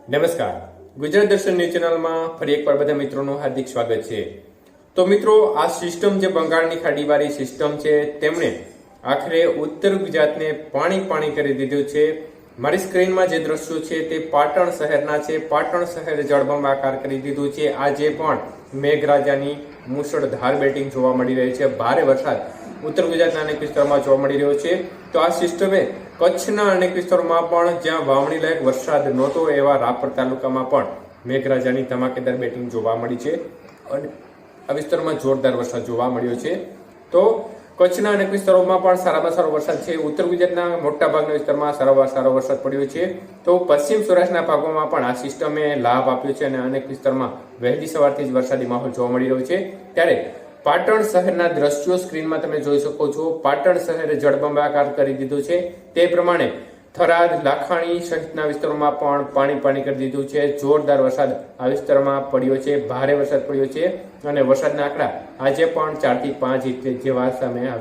નમસ્કાર, ગુજરાત દર્શન ન્યૂઝ ચેનલમાં ફરી એકવાર બધા મિત્રોનું હાર્દિક સ્વાગત છે। તો મિત્રો, આ સિસ્ટમ જે બંગાળની ખાડીવાળી સિસ્ટમ છે તેમણે આખરે ઉત્તર ગુજરાતને પાણી કરી દીધું છે। મારી સ્ક્રીનમાં જે દ્રશ્યો છે તે પાટણ શહેરના છે। પાટણ શહેર જળબંબાકાર કરી દીધું છે। આજે પણ મેઘરાજાની મુશળધાર બેટિંગ જોવા મળી રહી છે। ભારે વરસાદ ઉત્તર ગુજરાતના અનેક વિસ્તારોમાં જોવા મળી રહ્યો છે। તો આ સિસ્ટમે કચ્છના અનેક વિસ્તારોમાં પણ જ્યાં વાવણી લાયક વરસાદ નહોતો એવા રાપર તાલુકામાં પણ મેઘરાજાની ધમાકેદાર બેટિંગ જોવા મળી છે અને આ વિસ્તારોમાં જોરદાર વરસાદ જોવા મળ્યો છે। તો કચ્છના અનેક વિસ્તારોમાં પણ સારામાં સારો વરસાદ છે। ઉત્તર ગુજરાતના મોટા ભાગના વિસ્તારમાં સારો વરસાદ પડ્યો છે। તો પશ્ચિમ સૌરાષ્ટ્રના ભાગોમાં પણ આ સિસ્ટમે લાભ આપ્યો છે અને અનેક વિસ્તારમાં વહેલી સવારથી જ વરસાદી માહોલ જોવા મળી રહ્યો છે। ત્યારે પાટણ શહેરના દ્રશ્યો સ્ક્રીનમાં તમે જોઈ શકો છો। પાટણ શહેર જળબંબાકાર કરી દીધું છે। તે પ્રમાણે થરાદ, લાખાણી સહિતના વિસ્તારોમાં પણ પાણી કરી દીધું છે। જોરદાર વરસાદ આ વિસ્તારમાં પડ્યો છે, ભારે વરસાદ પડ્યો છે અને વરસાદના આંકડા આજે પણ 4 થી 5 ઇંચ જેવા સામે આવ્યા।